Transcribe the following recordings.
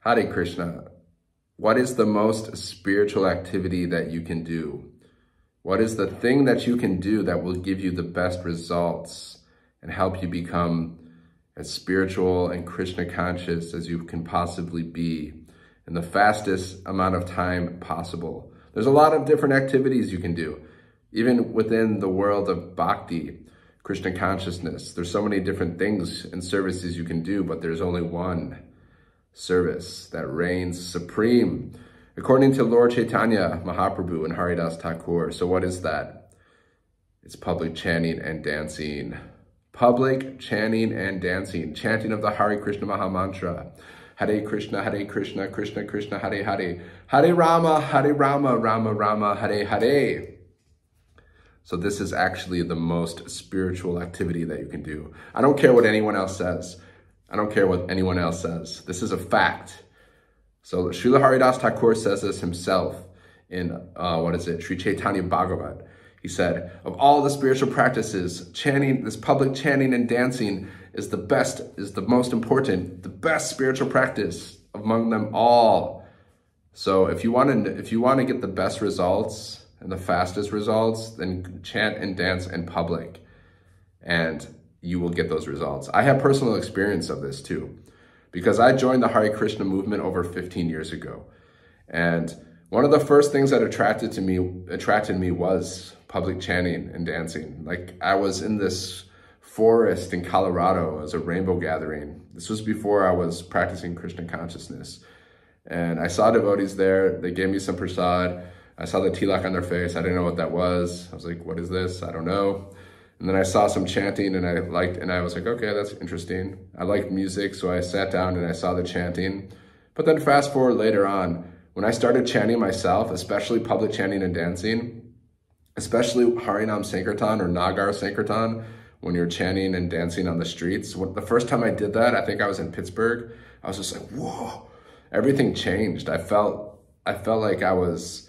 Hare Krishna. What is the most spiritual activity that you can do? What is the thing that you can do that will give you the best results and help you become as spiritual and Krishna conscious as you can possibly be in the fastest amount of time possible? There's a lot of different activities you can do. Even within the world of bhakti, Krishna consciousness, there's so many different things and services you can do, but there's only one service that reigns supreme, according to Lord Chaitanya Mahaprabhu and Haridas Thakur. So what is that? It's public chanting and dancing. Public chanting and dancing. Chanting of the Hare Krishna Maha Mantra. Hare Krishna, Krishna Krishna, Hare Hare. Hare Rama, Rama Rama, Hare Hare. So this is actually the most spiritual activity that you can do. I don't care what anyone else says. I don't care what anyone else says. This is a fact. So Srila Haridas Thakur says this himself in, Sri Chaitanya Bhagavat. He said, of all the spiritual practices, chanting, this public chanting and dancing is the best, is the most important, the best spiritual practice among them all. So if you want to get the best results and the fastest results, then chant and dance in public, and you will get those results. I have personal experience of this too, because I joined the Hare Krishna movement over 15 years ago. And one of the first things that attracted me was public chanting and dancing. Like, I was in this forest in Colorado as a rainbow gathering. This was before I was practicing Krishna consciousness. And I saw devotees there. They gave me some prasad. I saw the tilak on their face. I didn't know what that was. I was like, what is this? I don't know. And then I saw some chanting and I was like, okay, that's interesting. I liked music, so I sat down and I saw the chanting. But then fast forward later on, when I started chanting myself, especially public chanting and dancing, especially Harinam Sankirtan or Nagar Sankirtan, when you're chanting and dancing on the streets. The first time I did that, I think I was in Pittsburgh, I was just like, whoa, everything changed. I felt like I was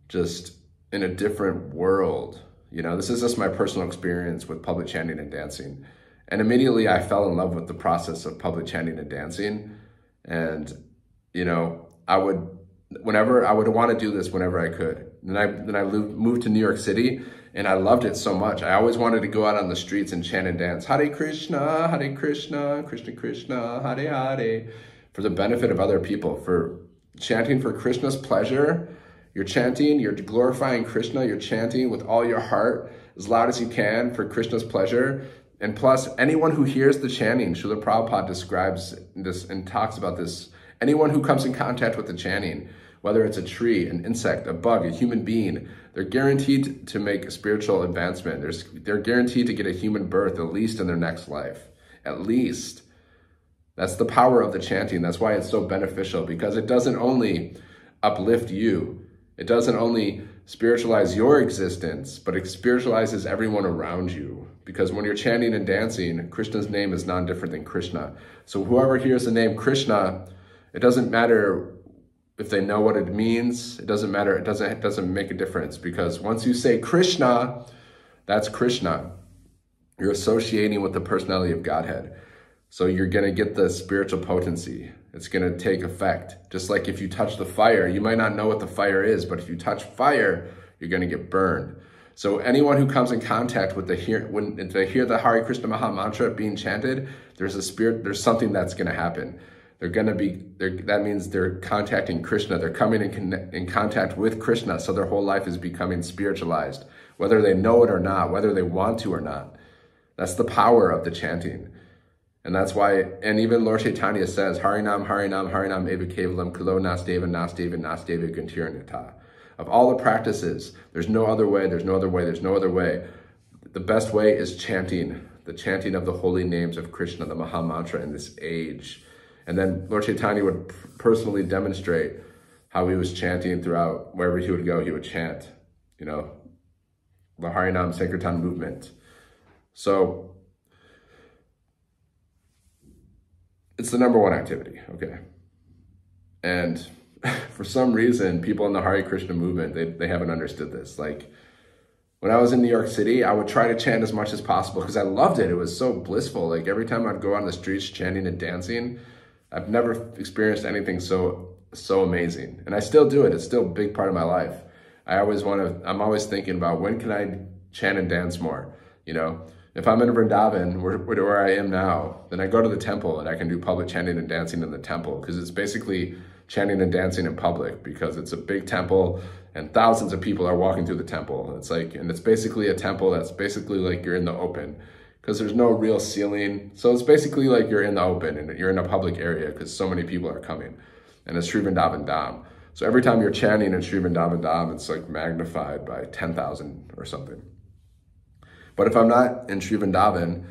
just in a different world. You know, this is just my personal experience with public chanting and dancing. And immediately I fell in love with the process of public chanting and dancing. And, you know, I would want to do this whenever I could. Then I moved to New York City, and I loved it so much. I always wanted to go out on the streets and chant and dance. Hare Krishna, Krishna Krishna, Hare Hare, for the benefit of other people, for chanting for Krishna's pleasure. You're chanting, you're glorifying Krishna, you're chanting with all your heart, as loud as you can for Krishna's pleasure. And plus, anyone who hears the chanting, Srila Prabhupada describes this and talks about this, anyone who comes in contact with the chanting, whether it's a tree, an insect, a bug, a human being, they're guaranteed to make spiritual advancement. They're guaranteed to get a human birth, at least in their next life, at least. That's the power of the chanting. That's why it's so beneficial, because it doesn't only uplift you, it doesn't only spiritualize your existence, but it spiritualizes everyone around you. Because when you're chanting and dancing, Krishna's name is none different than Krishna. So whoever hears the name Krishna, it doesn't matter if they know what it means. It doesn't matter. It doesn't make a difference, because once you say Krishna, that's Krishna. You're associating with the personality of Godhead. So you're going to get the spiritual potency. It's going to take effect. Just like if you touch the fire, you might not know what the fire is, but if you touch fire, you're going to get burned. So anyone who comes in contact with when they hear the Hare Krishna Maha Mantra being chanted, there's something that's going to happen. That means they're contacting Krishna. They're coming in contact with Krishna. So their whole life is becoming spiritualized, whether they know it or not, whether they want to or not. That's the power of the chanting. And that's why, and even Lord Chaitanya says, Harinam, Harinam, Harinam eva kevalam kulo nasdeva, nasdeva, nasdeva guntiranyata. Of all the practices, there's no other way, there's no other way, there's no other way. The best way is chanting, the chanting of the holy names of Krishna, the Maha Mantra in this age. And then Lord Chaitanya would personally demonstrate how he was chanting throughout, wherever he would go, he would chant, you know, the Harinam Sankirtan movement. So, it's the number one activity, okay? And for some reason, people in the Hare Krishna movement, they haven't understood this. Like, when I was in New York City, I would try to chant as much as possible because I loved it. It was so blissful. Like, every time I'd go on the streets chanting and dancing, I've never experienced anything so amazing. And I still do it. It's still a big part of my life. I'm always thinking about when can I chant and dance more, you know? If I'm in Vrindavan, where I am now, then I go to the temple and I can do public chanting and dancing in the temple, because it's basically chanting and dancing in public, because it's a big temple and thousands of people are walking through the temple. And it's basically a temple that's basically like you're in the open, because there's no real ceiling. So it's basically like you're in the open and you're in a public area because so many people are coming. And it's Sri Vrindavan Dham. So every time you're chanting in Sri Vrindavan Dham, it's like magnified by 10,000 or something. But if I'm not in Sri Vrindavan,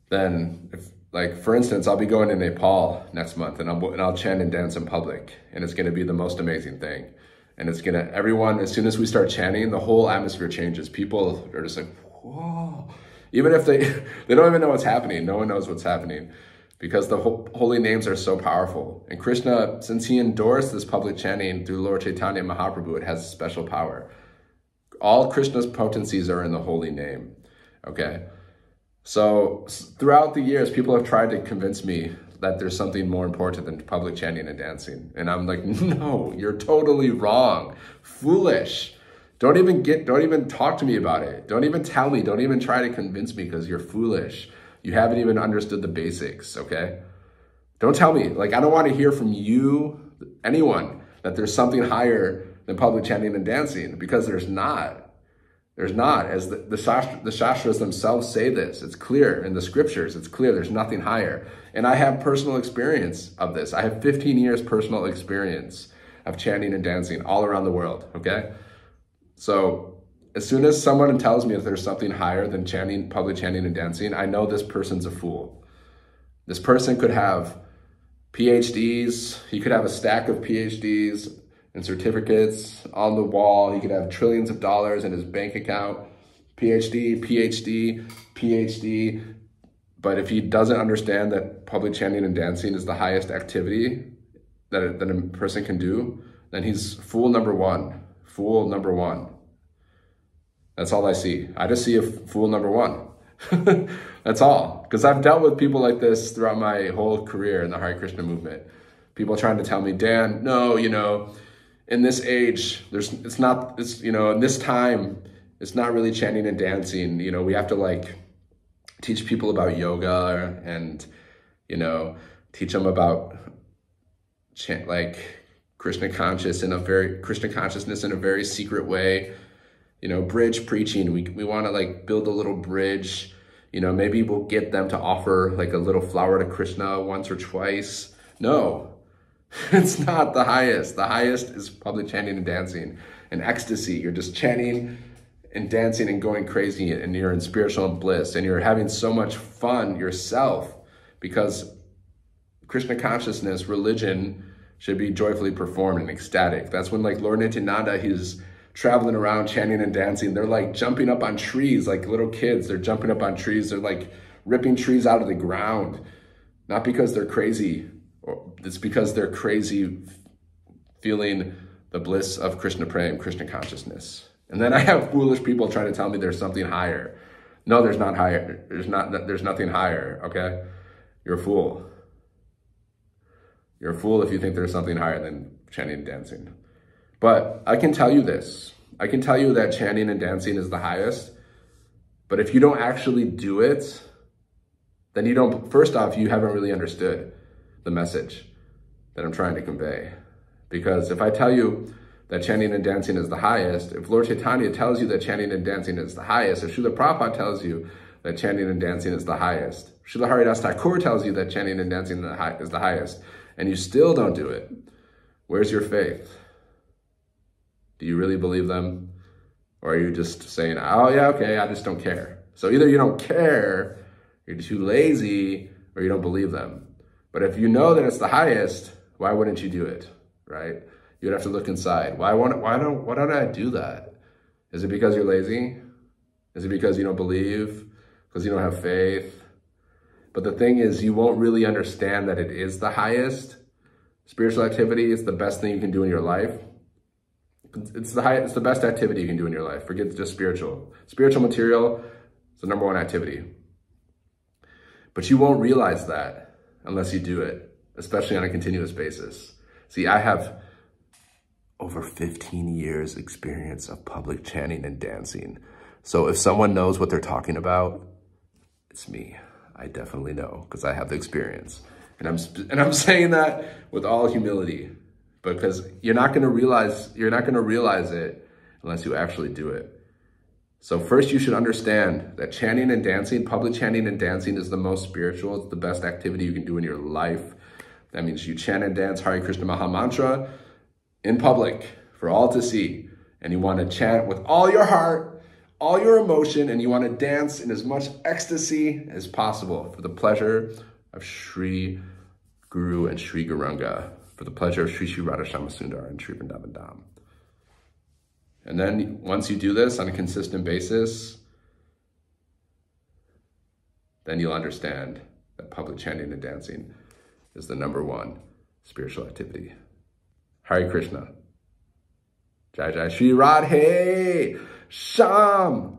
then for instance, I'll be going to Nepal next month and I'll chant and dance in public, and it's going to be the most amazing thing. And everyone, as soon as we start chanting, the whole atmosphere changes. People are just like, whoa. Even if they don't even know what's happening. No one knows what's happening, because the holy names are so powerful. And Krishna, since he endorsed this public chanting through Lord Chaitanya Mahaprabhu, it has special power. All Krishna's potencies are in the holy name, okay? So throughout the years, people have tried to convince me that there's something more important than public chanting and dancing. And I'm like, no, you're totally wrong. Foolish. Don't even talk to me about it. Don't even tell me. Don't even try to convince me, because you're foolish. You haven't even understood the basics, okay? Don't tell me. I don't want to hear from you, anyone, that there's something higher than public chanting and dancing, because there's not. There's not. As the Shastras themselves say this. It's clear in the scriptures. It's clear there's nothing higher. And I have personal experience of this. I have 15 years personal experience of chanting and dancing all around the world, okay? So as soon as someone tells me that there's something higher than public chanting and dancing, I know this person's a fool. This person could have PhDs. He could have a stack of PhDs and certificates on the wall. He could have trillions of dollars in his bank account. PhD, PhD, PhD. But if he doesn't understand that public chanting and dancing is the highest activity that a person can do, then he's fool number one. Fool number one. That's all I see. I just see a fool number one. That's all. Because I've dealt with people like this throughout my whole career in the Hare Krishna movement. People trying to tell me, Dan, no, in this age, in this time, it's not really chanting and dancing. We have to teach people about yoga and, teach them about Krishna consciousness in a very secret way. Bridge preaching. We want to build a little bridge. Maybe we'll get them to offer a little flower to Krishna once or twice. No. It's not the highest. The highest is public chanting and dancing and ecstasy. You're just chanting and dancing and going crazy, and you're in spiritual bliss, and you're having so much fun yourself, because Krishna consciousness, religion, should be joyfully performed and ecstatic. That's when Lord Nityananda, he's traveling around chanting and dancing. They're jumping up on trees like little kids. They're jumping up on trees. They're ripping trees out of the ground. Not because they're crazy. It's because they're crazy feeling the bliss of Krishna Prem, Krishna consciousness. And then I have foolish people trying to tell me there's something higher. No, there's not higher. There's nothing higher, okay? You're a fool. You're a fool if you think there's something higher than chanting and dancing. But I can tell you this. I can tell you that chanting and dancing is the highest. But if you don't actually do it, then first off, you haven't really understood the message that I'm trying to convey. Because if I tell you that chanting and dancing is the highest, if Lord Chaitanya tells you that chanting and dancing is the highest, if Srila Prabhupada tells you that chanting and dancing is the highest, Srila Haridas Thakur tells you that chanting and dancing is the highest, and you still don't do it, where's your faith? Do you really believe them? Or are you just saying, oh yeah, okay, I just don't care? So either you don't care, you're too lazy, or you don't believe them. But if you know that it's the highest, why wouldn't you do it, right? You'd have to look inside. Why don't I do that? Is it because you're lazy? Is it because you don't believe? Because you don't have faith? But the thing is, you won't really understand that it is the highest. Spiritual activity is the best thing you can do in your life. It's the best activity you can do in your life. Forget just spiritual. Spiritual material is the #1 activity. But you won't realize that unless you do it. especially on a continuous basis. See, I have over 15 years experience of public chanting and dancing. So if someone knows what they're talking about, it's me. I definitely know because I have the experience. And I'm saying that with all humility, because you're not going to realize it unless you actually do it. So first you should understand that chanting and dancing, public chanting and dancing is the most spiritual. It's the best activity you can do in your life. That means you chant and dance Hare Krishna Maha Mantra in public for all to see. And you want to chant with all your heart, all your emotion, and you want to dance in as much ecstasy as possible for the pleasure of Sri Guru and Sri Gauranga, for the pleasure of Sri Sri Radharshama Sundar and Sri Vrindavan Dham. And then once you do this on a consistent basis, then you'll understand that public chanting and dancing is the #1 spiritual activity. Hare Krishna. Jai Jai Shri Radhe Sham.